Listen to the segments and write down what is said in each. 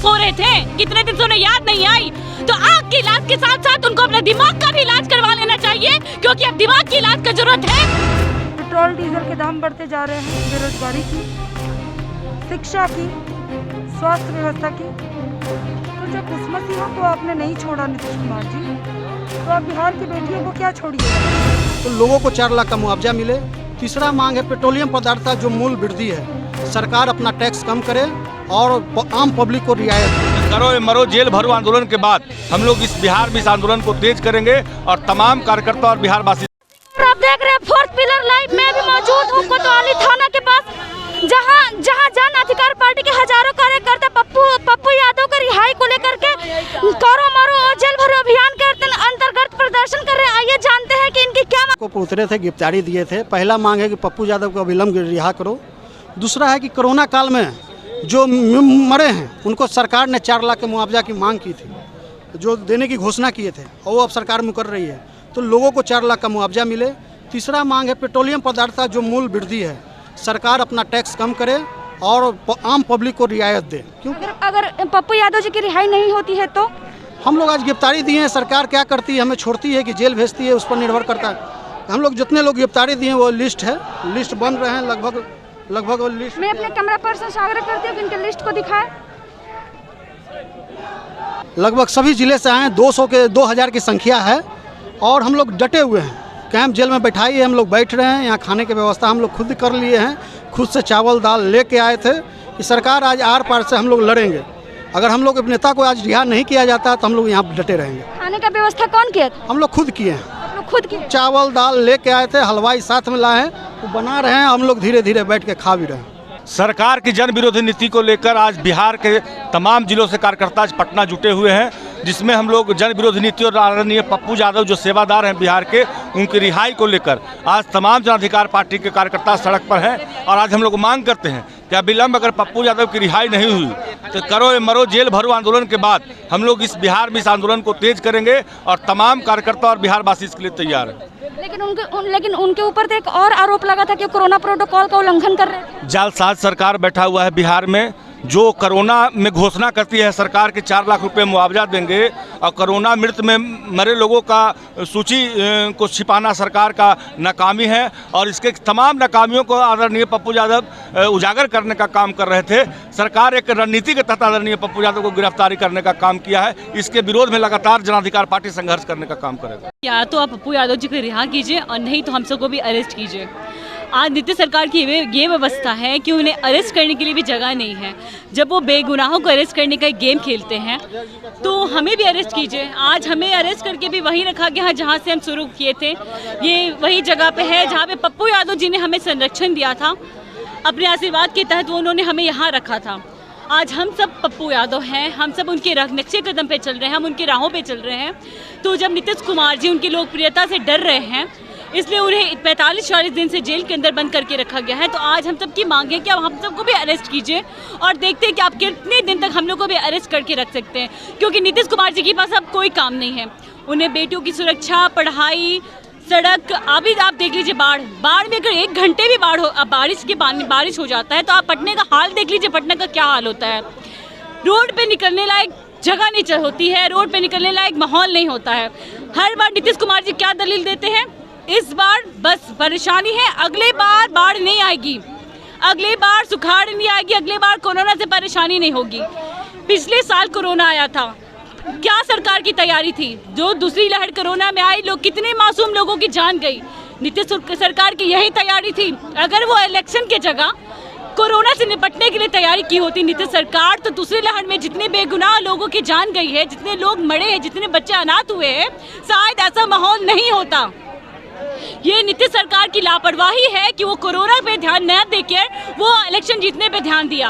सो रहे थे, कितने दिन से उन्हें याद नहीं आई। तो आँख के इलाज के साथ साथ उनको अपने दिमाग का भी इलाज करवा लेना चाहिए, क्योंकि अब दिमाग की इलाज का जरूरत है। पेट्रोल डीजल के दाम बढ़ते जा रहे हैं, बेरोजगारी की, शिक्षा की, स्वास्थ्य व्यवस्था की, तो जब किस्मत ही हो तो आपने नहीं छोड़ा नीतीश कुमार जी, तो आप बिहार की बेटियों को क्या छोड़िएगा। तो लोगों को 4 लाख का मुआवजा मिले। तीसरा मांग है पेट्रोलियम पदार्थ का जो मूल्य वृद्धि है, सरकार अपना टैक्स कम करे और आम पब्लिक को रियायत दे। करो या मरो जेल भरो आंदोलन के बाद हम लोग इस बिहार में इस आंदोलन को तेज करेंगे और तमाम कार्यकर्ता और बिहार वासी। आप देख रहे हैं 4th पिलर लाइन में भी मौजूद हूँ कोतवाली थाना के पास, जहाँ जन अधिकार पार्टी के हजारों कार्यकर्ता पप्पू यादव का रिहाई को लेकर के करो मरो और जेल भरो अभियान के अंतर्गत प्रदर्शन कर रहे हैं। आइए जानते हैं कि इनकी क्या को उतरे थे, गिरफ्तारी दिए थे। पहला मांग है कि पप्पू यादव को अविलंब रिहा करो। दूसरा है कि कोरोना काल में जो मरे हैं उनको सरकार ने 4 लाख के मुआवजा की मांग की थी, जो देने की घोषणा किए थे, और वो अब सरकार मुकर रही है, तो लोगों को 4 लाख का मुआवजा मिले। तीसरा मांग है पेट्रोलियम पदार्थ का जो मूल्य वृद्धि है, सरकार अपना टैक्स कम करे और आम पब्लिक को रियायत दे। क्योंकि अगर पप्पू यादव जी की रिहाई नहीं होती है तो हम लोग आज गिरफ्तारी दिए हैं, सरकार क्या करती है, हमें छोड़ती है कि जेल भेजती है, उस पर निर्भर करता है। हम लोग जितने लोग गिरफ्तारी दिए हैं वो लिस्ट है, लिस्ट बन रहे हैं लगभग वो लिस्ट। मैं अपने कैमरा पर्सन से आग्रह करती हूँ कि इनके लिस्ट को दिखाएं। लगभग सभी जिले से आए, 2000 की संख्या है और हम लोग डटे हुए हैं। कैंप जेल में बैठाई है, हम लोग बैठ रहे हैं। यहाँ खाने की व्यवस्था हम लोग खुद कर लिए हैं, खुद से चावल दाल लेके आए थे कि सरकार आज आर पार से हम लोग लड़ेंगे। अगर हम लोग नेता को आज रिहा नहीं किया जाता तो हम लोग यहाँ डटे रहेंगे। खाने का व्यवस्था कौन किया था? हम लोग खुद किए हैं, आप लोग खुद किए? चावल दाल लेके आए थे, हलवाई साथ में लाए हैं, वो बना रहे हैं, हम लोग धीरे धीरे बैठ के खा भी रहे हैं। सरकार की जन विरोधी नीति को लेकर आज बिहार के तमाम जिलों से कार्यकर्ता आज पटना जुटे हुए हैं, जिसमें हम लोग जन विरोधी नीति और आदरणीय पप्पू यादव जो सेवादार हैं बिहार के, उनकी रिहाई को लेकर आज तमाम जन अधिकार पार्टी के कार्यकर्ता सड़क पर हैं। और आज हम लोग मांग करते हैं कि अविलंब अगर पप्पू यादव की रिहाई नहीं हुई तो करो या मरो जेल भरो आंदोलन के बाद हम लोग इस बिहार में इस आंदोलन को तेज करेंगे और तमाम कार्यकर्ता और बिहार वासी इसके लिए तैयार है। लेकिन उनके ऊपर तो एक और आरोप लगा था कि कोरोना प्रोटोकॉल का उल्लंघन कर रहे हैं। जालसाज सरकार बैठा हुआ है बिहार में, जो कोरोना में घोषणा करती है सरकार के 4 लाख रुपए मुआवजा देंगे और कोरोना मृत में मरे लोगों का सूची को छिपाना सरकार का नाकामी है। और इसके तमाम नाकामियों को आदरणीय पप्पू यादव उजागर करने का काम कर रहे थे। सरकार एक रणनीति के तहत आदरणीय पप्पू यादव को गिरफ्तारी करने का काम किया है। इसके विरोध में लगातार जन अधिकार पार्टी संघर्ष करने का काम करेगा। या तो आप पप्पू यादव जी को रिहा कीजिए और नहीं तो हम सबको भी अरेस्ट कीजिए। आज नीतीश सरकार की ये व्यवस्था है कि उन्हें अरेस्ट करने के लिए भी जगह नहीं है। जब वो बेगुनाहों को अरेस्ट करने का एक गेम खेलते हैं तो हमें भी अरेस्ट कीजिए। आज हमें अरेस्ट करके भी वहीं रखा गया है जहां से हम शुरू किए थे। ये वही जगह पे है जहां पे पप्पू यादव जी ने हमें संरक्षण दिया था, अपने आशीर्वाद के तहत वो उन्होंने हमें यहाँ रखा था। आज हम सब पप्पू यादव हैं, हम सब उनके नक्शे कदम पे चल रहे हैं, हम उनकी राहों पे चल रहे हैं। तो जब नीतीश कुमार जी उनकी लोकप्रियता से डर रहे हैं, इसलिए उन्हें 45-40 दिन से जेल के अंदर बंद करके रखा गया है। तो आज हम सब की मांग है कि अब हम सबको भी अरेस्ट कीजिए और देखते हैं कि आप कितने दिन तक हम लोग को भी अरेस्ट करके रख सकते हैं, क्योंकि नीतीश कुमार जी के पास अब कोई काम नहीं है। उन्हें बेटियों की सुरक्षा, पढ़ाई, सड़क, अभी आप देख लीजिए बाढ़ में अगर 1 घंटे भी बारिश हो जाता है तो आप पटना का हाल देख लीजिए, पटना का क्या हाल होता है। रोड पे निकलने लायक जगह नहीं होती है, रोड पे निकलने लायक माहौल नहीं होता है। हर बार नीतीश कुमार जी क्या दलील देते हैं, इस बार बस परेशानी है, अगले बार बाढ़ नहीं आएगी, अगले बार सुखाड़ नहीं आएगी, अगले बार कोरोना से परेशानी नहीं होगी। पिछले साल कोरोना आया था, क्या सरकार की तैयारी थी? जो दूसरी लहर कोरोना में आई, लोग कितने मासूम लोगों की जान गई। नीतीश सरकार की यही तैयारी थी। अगर वो इलेक्शन की जगह कोरोना से निपटने के लिए तैयारी की होती नीतीश सरकार, तो दूसरी लहर में जितने बेगुनाह लोगों की जान गई है, जितने लोग मरे हैं, जितने बच्चे अनाथ हुए हैं, शायद ऐसा माहौल नहीं होता। ये नीतीश सरकार की लापरवाही है कि वो कोरोना पे ध्यान न देकर वो इलेक्शन जीतने पे ध्यान दिया,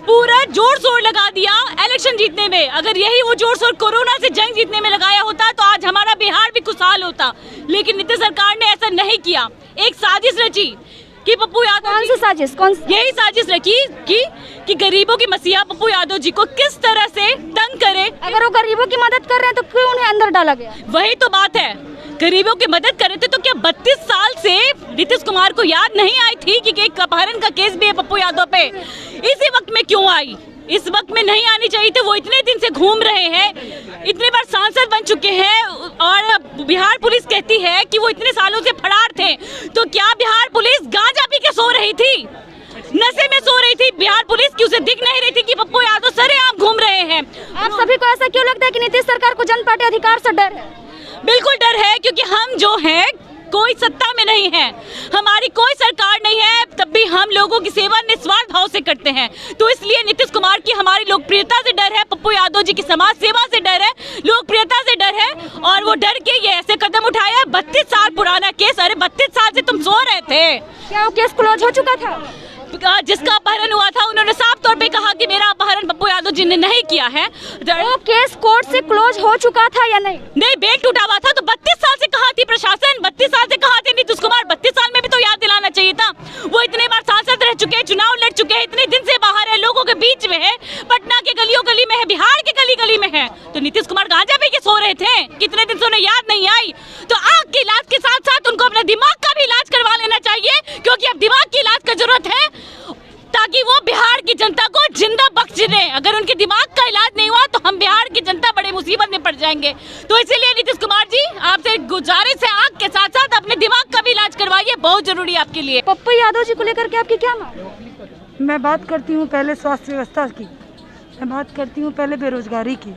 पूरा जोर शोर लगा दिया इलेक्शन जीतने में। अगर यही वो जोर शोर कोरोना से जंग जीतने में लगाया होता तो आज हमारा बिहार भी खुशहाल होता, लेकिन नीतीश सरकार ने ऐसा नहीं किया। एक साजिश रची कि पप्पू यादव, कौन सी साजिश? यही साजिश रखी कि गरीबों की मसीहा पप्पू यादव जी को किस तरह से तंग करे। अगर वो गरीबों की मदद कर रहे हैं तो क्यों उन्हें अंदर डाला गया? वही तो बात है, गरीबों की मदद कर रहे थे तो क्या 32 साल से नीतीश कुमार को याद नहीं आई थी कि एक अपहरण का केस भी है पप्पू यादव पे? इसी वक्त में क्यों आई? इस वक्त में नहीं आनी चाहिए थी। वो इतने दिन से घूम रहे हैं, इतने बार सांसद बन चुके हैं और बिहार पुलिस कहती है कि वो इतने सालों से फरार थे। तो क्या बिहार पुलिस गांजा पी के सो रही थी, नशे में सो रही थी बिहार पुलिस की? उसे दिख नहीं रही थी कि पप्पू यादव सरेआम घूम रहे हैं? आप सभी को ऐसा क्यों लगता है कि नीतीश सरकार को जनता पार्टी अधिकार से डर है? बिल्कुल डर है, क्योंकि हम जो हैं कोई सत्ता में नहीं है, हमारी कोई सरकार नहीं है, तब भी हम लोगों की सेवा निस्वार्थ भाव से करते हैं। तो इसलिए नीतीश कुमार की हमारी लोकप्रियता से डर है, पप्पू यादव जी की समाज सेवा से डर है, लोकप्रियता से डर है, और वो डर के ये ऐसे कदम उठाया। 32 साल पुराना केस, अरे 32 साल से तुम सो रहे थे। क्या वो केस क्लोज हो चुका था? जिसका अपहरण हुआ था उन्होंने साफ तौर पे कहा कि मेरा अपहरण पप्पू यादव जी ने नहीं किया है। वो केस कोर्ट से क्लोज हो चुका था या नहीं? नहीं, बेल टूटा हुआ था। तो 32 साल से कहा थी प्रशासन, 32 साल से कहा थे नीतीश कुमार, 32 साल में भी तो याद दिलाना चाहिए था। वो इतने बार सांसद रह चुके हैं, चुनाव लड़ चुके हैं, इतने दिन से बाहर है, लोगों के बीच में है, पटना के गलियों गली में है, बिहार के गली गली में है। तो नीतीश कुमार गांजा पी के सो रहे थे, कितने दिन से उन्हें याद नहीं आई? तो आंख के इलाज के साथ साथ उनको अपने दिमाग का भी इलाज करवा लेना चाहिए, क्योंकि अब दिमाग की इलाज की जरूरत है, ताकि वो बिहार की जनता को जिंदा बख्श दें। अगर उनके दिमाग का इलाज नहीं हुआ तो हम बिहार की जनता बड़े मुसीबत में पड़ जाएंगे। तो इसीलिए नीतीश कुमार जी, आपसे गुजारिश है, आंख के साथ साथ अपने दिमाग का भी इलाज करवाइए, बहुत जरूरी है आपके लिए। पप्पू यादव जी को लेकर के आपकी क्या मांग? मैं बात करती हूँ पहले स्वास्थ्य व्यवस्था की, मैं बात करती हूँ पहले बेरोजगारी की।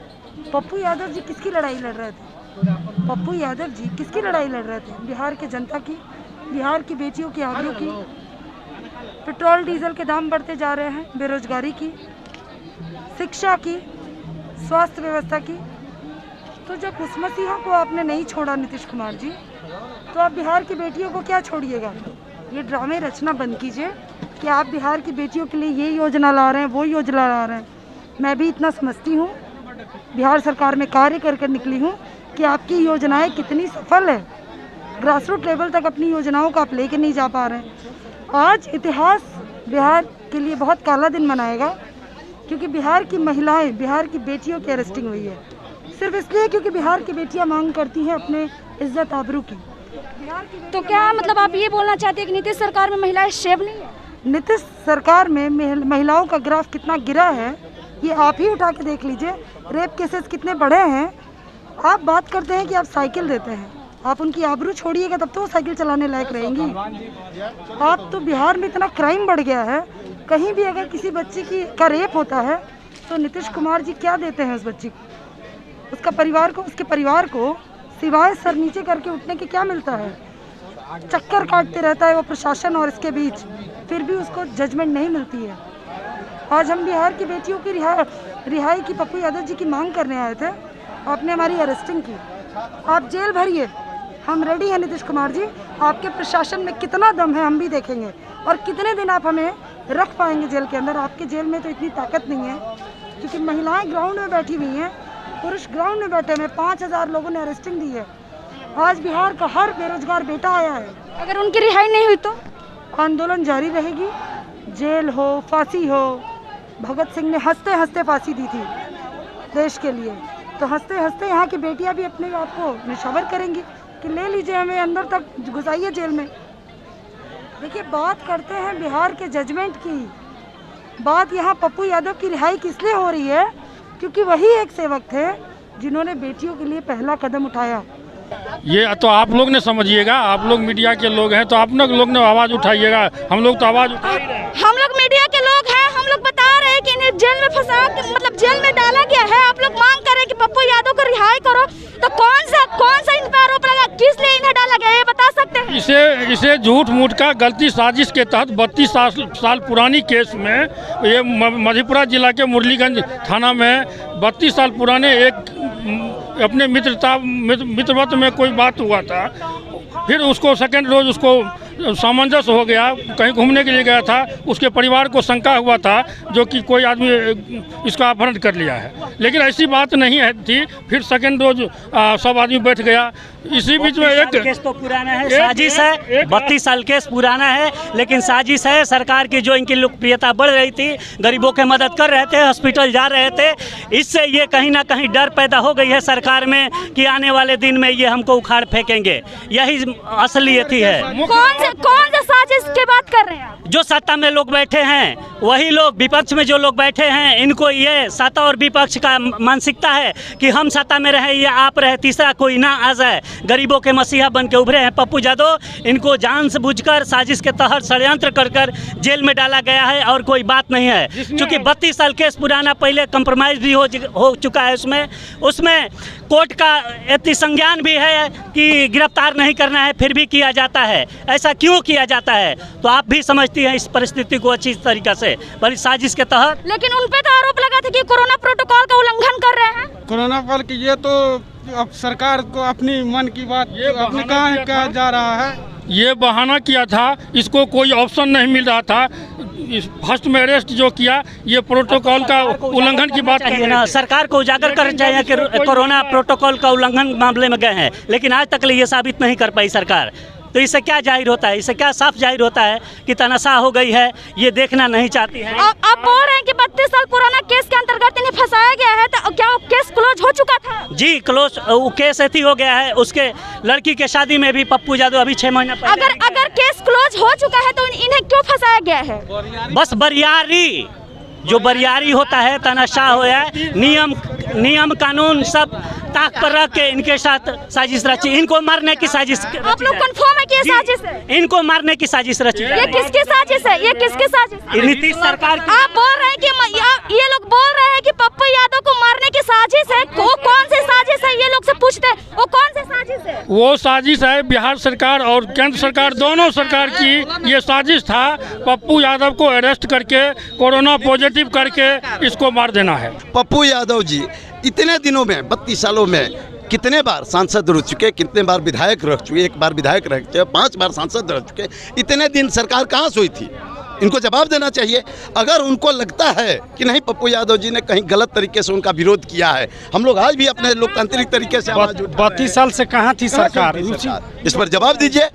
पप्पू यादव जी किसकी लड़ाई लड़ रहे थे? पप्पू यादव जी किसकी लड़ाई लड़ रहे थे? बिहार के जनता की, बिहार की बेटियों की, आबरू की। पेट्रोल डीजल के दाम बढ़ते जा रहे हैं, बेरोजगारी की, शिक्षा की, स्वास्थ्य व्यवस्था की। तो जब उस मसीहा को आपने नहीं छोड़ा नीतीश कुमार जी, तो आप बिहार की बेटियों को क्या छोड़िएगा? ये ड्रामे रचना बंद कीजिए कि आप बिहार की बेटियों के लिए ये योजना ला रहे हैं, वो योजना ला रहे हैं। मैं भी इतना समझती हूँ, बिहार सरकार में कार्य कर कर निकली हूँ कि आपकी योजनाएं कितनी सफल है। ग्रासरूट लेवल तक अपनी योजनाओं को आप लेके नहीं जा पा रहे हैं। आज इतिहास बिहार के लिए बहुत काला दिन मनाएगा, क्योंकि बिहार की महिलाएं, बिहार की बेटियों की अरेस्टिंग हुई है, सिर्फ इसलिए क्योंकि बिहार की बेटियां मांग करती हैं अपने इज्जत आबरू की। तो क्या मतलब आप ये बोलना चाहते हैं कि नीतीश सरकार में महिलाएं सेफ नहीं है? नीतीश सरकार में महिलाओं का ग्राफ कितना गिरा है ये आप ही उठा के देख लीजिए। रेप केसेस कितने बढ़े हैं। आप बात करते हैं कि आप साइकिल देते हैं, आप उनकी आबरू छोड़िएगा तब तो वो साइकिल चलाने लायक रहेंगी। आप तो बिहार में इतना क्राइम बढ़ गया है, कहीं भी अगर किसी बच्ची का रेप होता है तो नीतीश कुमार जी क्या देते हैं उस बच्ची को, उसका परिवार को, उसके परिवार को सिवाय सर नीचे करके उठने के क्या मिलता है? चक्कर काटते रहता है वो प्रशासन और इसके बीच, फिर भी उसको जजमेंट नहीं मिलती है। आज हम बिहार की बेटियों की रिहाई की पप्पू यादव जी की मांग करने आए थे, आपने हमारी अरेस्टिंग की। आप जेल भरिए, हम रेडी हैं नीतीश कुमार जी। आपके प्रशासन में कितना दम है हम भी देखेंगे, और कितने दिन आप हमें रख पाएंगे जेल के अंदर। आपके जेल में तो इतनी ताकत नहीं है, क्योंकि महिलाएं ग्राउंड में बैठी हुई हैं, पुरुष ग्राउंड में बैठे हुए। 5000 लोगों ने अरेस्टिंग दी है। आज बिहार का हर बेरोजगार बेटा आया है। अगर उनकी रिहाई नहीं हुई तो आंदोलन जारी रहेगी, जेल हो, फांसी हो। भगत सिंह ने हंसते हंसते फांसी दी थी देश के लिए, तो हंसते हंसते यहाँ की बेटियाँ भी अपने आप को निशावर करेंगी कि ले लीजिए, हमें अंदर तक घुसाइए जेल में। देखिए, बात करते हैं बिहार के जजमेंट की, बात यहाँ पप्पू यादव की रिहाई किस लिए हो रही है? क्योंकि वही एक सेवक थे जिन्होंने बेटियों के लिए पहला कदम उठाया। ये तो आप लोग ने समझिएगा, आप लोग मीडिया के लोग हैं तो आप लोग ने आवाज़ उठाइएगा। हम लोग तो आवाज़ उठा ही रहे हैं। हम लोग मीडिया के लोग हैं, हम लोग बता रहे हैं कि इन्हें जेल में फंसा, मतलब जेल में डाला गया है। आप लोग मांग कर रहे हैं कि पप्पू यादव को रिहाई करो, तो कौन सा इन पर आरोप लगा, किस लिए इन्हें डाला गया, ये बता सकते हैं? इसे झूठ मूठ का गलती साजिश के तहत 32 साल पुरानी केस में, ये मधेपुरा जिला के मुरलीगंज थाना में 32 साल पुराने एक अपने मित्रवत में कोई बात हुआ था। फिर उसको सेकेंड रोज उसको सामंजस्य हो गया, कहीं घूमने के लिए गया था, उसके परिवार को शंका हुआ था जो कि कोई आदमी इसका अपहरण कर लिया है, लेकिन ऐसी बात नहीं है थी। फिर सेकेंड रोज सब आदमी बैठ गया। इसी बीच में एक केस तो पुराना है, साजिश है, 32 साल केस पुराना है, लेकिन साजिश है सरकार की। जो इनकी लोकप्रियता बढ़ रही थी, गरीबों की मदद कर रहे थे, हॉस्पिटल जा रहे थे, इससे ये कहीं ना कहीं डर पैदा हो गई है सरकार में कि आने वाले दिन में ये हमको उखाड़ फेंकेंगे। यही असलियत ही है। कौन सा साजिश की बात कर रहे हैं आप? जो सत्ता में लोग बैठे हैं वही लोग, विपक्ष में जो लोग बैठे हैं इनको ये सत्ता और विपक्ष का मानसिकता है कि हम सत्ता में रहे या आप रहे, तीसरा कोई ना आ जाए। गरीबों के मसीहा बन के उभरे हैं पप्पू यादव, इनको जानबूझकर साजिश के तहत षड्यंत्र कर जेल में डाला गया है और कोई बात नहीं है। क्योंकि 32 साल केस पुराना, पहले कंप्रोमाइज़ भी हो चुका है उसमें कोर्ट का एति संज्ञान भी है कि गिरफ्तार नहीं करना है, फिर भी किया जाता है। ऐसा क्यों किया जाता है तो आप भी समझती हैं इस परिस्थिति को अच्छी तरीक़ा से, बड़ी साजिश के तहत। लेकिन उन पे तो आरोप लगा था कि कोरोना प्रोटोकॉल का उल्लंघन कर रहे हैं। कोरोना पर की ये तो अब सरकार को अपनी मन की बात अपने कहा जा रहा है। ये बहाना किया था, इसको कोई ऑप्शन नहीं मिल रहा था। फर्स्ट में अरेस्ट जो किया ये प्रोटोकॉल का उल्लंघन की बात चाहिए ना, सरकार को उजागर करना चाहिए कि कोरोना प्रोटोकॉल का उल्लंघन मामले में गए हैं, लेकिन आज तक ये साबित नहीं कर पाई सरकार। तो इससे क्या जाहिर होता है, इससे क्या साफ जाहिर होता है कि तनाशा हो गई है, ये देखना नहीं चाहती है। आप बोल रहे हैं कि 32 साल पुराना केस के अंतर्गत इन्हें फंसाया गया है, तो क्या वो केस क्लोज हो चुका था? जी क्लोज, वो केस ऐसी हो गया है। उसके लड़की के शादी में भी पप्पू यादव अभी 6 महीना पहले अगर केस क्लोज हो चुका है तो इन्हें क्यों फंसाया गया है? बस बरियारी, जो बरियारी होता है, तनाशा हो है, नियम कानून सब ताक पर रख के इनके साथ साजिश रची, इनको मारने की साजिश। आप लोग कंफर्म है कि ये साजिश है? इनको मारने की साजिश रची। ये किसकी साजिश है? ये किसकी साजिश है? नीतीश सरकार की। आप बोल रहे हैं कि ये लोग बोल रहे हैं कि पप्पू यादव को मारने की साजिश है। वो कौन सी साजिश है? ये लोग से पूछते हैं वो कौन सी साजिश है? वो साजिश है बिहार सरकार और केंद्र सरकार दोनों सरकार की ये साजिश था, पप्पू यादव को अरेस्ट करके कोरोना पॉजिटिव करके इसको मार देना है। पप्पू यादव जी इतने दिनों में 32 सालों में कितने बार सांसद रह चुके, कितने बार विधायक रह चुके, 1 बार विधायक रह चुके, 5 बार सांसद रह चुके। इतने दिन सरकार कहाँ सोई थी? इनको जवाब देना चाहिए। अगर उनको लगता है कि नहीं पप्पू यादव जी ने कहीं गलत तरीके से उनका विरोध किया है, हम लोग आज भी अपने लोकतांत्रिक तरीके से 32 साल से कहाँ थी सरकार? इस पर जवाब दीजिए।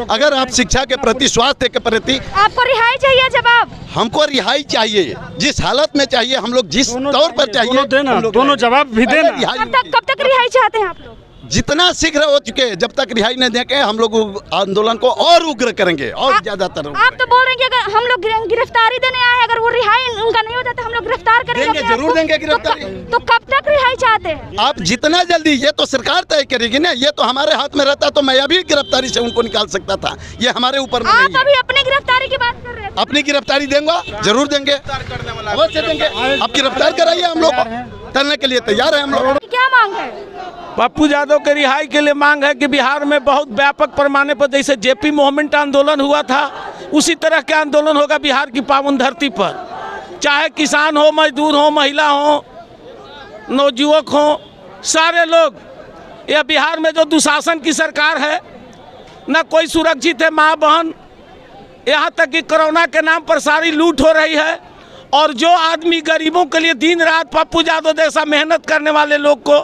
अगर आप शिक्षा के प्रति, स्वास्थ्य के प्रति, आपको रिहाई चाहिए जवाब? हमको रिहाई चाहिए, जिस हालत में चाहिए, हम लोग जिस तौर पर चाहिए, दोनों जवाब भी देना। कब तक रिहाई चाहते हैं आप लोग? जितना शीघ्र हो चुके, जब तक रिहाई नहीं देंगे हम लोग आंदोलन को और उग्र करेंगे और ज्यादातर। आप तो बोल रहे हैं कि अगर हम लोग गिरफ्तारी देने आए, अगर वो रिहाई उनका नहीं होता तो हम लोग गिरफ्तार करेंगे। जरूर देंगे गिरफ्तारी। तो कब तक रिहाई चाहते हैं आप? जितना जल्दी, ये तो सरकार तय करेगी ना, ये तो हमारे हाथ में रहता तो मैं अभी गिरफ्तारी से उनको निकाल सकता था, ये हमारे ऊपर में नहीं है। आप अभी अपनी गिरफ्तारी की बात कर रहे हैं? अपनी गिरफ्तारी देंगे, जरूर देंगे, अवश्य देंगे। आप गिरफ्तार कराइए, हम लोग करने के लिए तैयार है। हम लोग क्या मांग है? पप्पू यादव के रिहाई के लिए मांग है कि बिहार में बहुत व्यापक पैमाने पर जैसे जेपी मूवमेंट आंदोलन हुआ था, उसी तरह के आंदोलन होगा बिहार की पावन धरती पर। चाहे किसान हो, मजदूर हो, महिला हो, नवयुवक हो, सारे लोग। यह बिहार में जो दुशासन की सरकार है, न कोई सुरक्षित है माँ बहन, यहाँ तक कि कोरोना के नाम पर सारी लूट हो रही है। और जो आदमी गरीबों के लिए दिन रात पप्पू यादव जैसा मेहनत करने वाले लोग को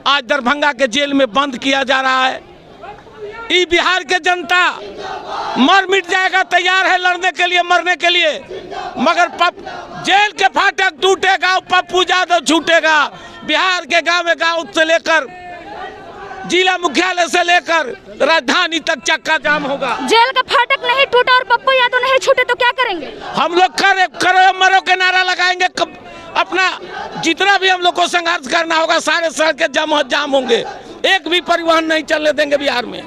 आज दरभंगा के जेल में बंद किया जा रहा है। ये बिहार के जनता मर मिट जाएगा, तैयार है लड़ने के लिए, मरने के लिए, मगर जेल के फाटक टूटेगा, पप्पू यादव छूटेगा। बिहार के गाँव से लेकर जिला मुख्यालय से लेकर राजधानी तक चक्का जाम होगा। जेल का फाटक नहीं टूटा और पप्पू यादव नहीं छूटे तो क्या करेंगे? हम लोग करो मरो के नारा लगाएंगे। अपना जितना भी हम लोग को संघर्ष करना होगा, सारे सड़कें जाम होंगे, एक भी परिवहन नहीं चलने देंगे बिहार में।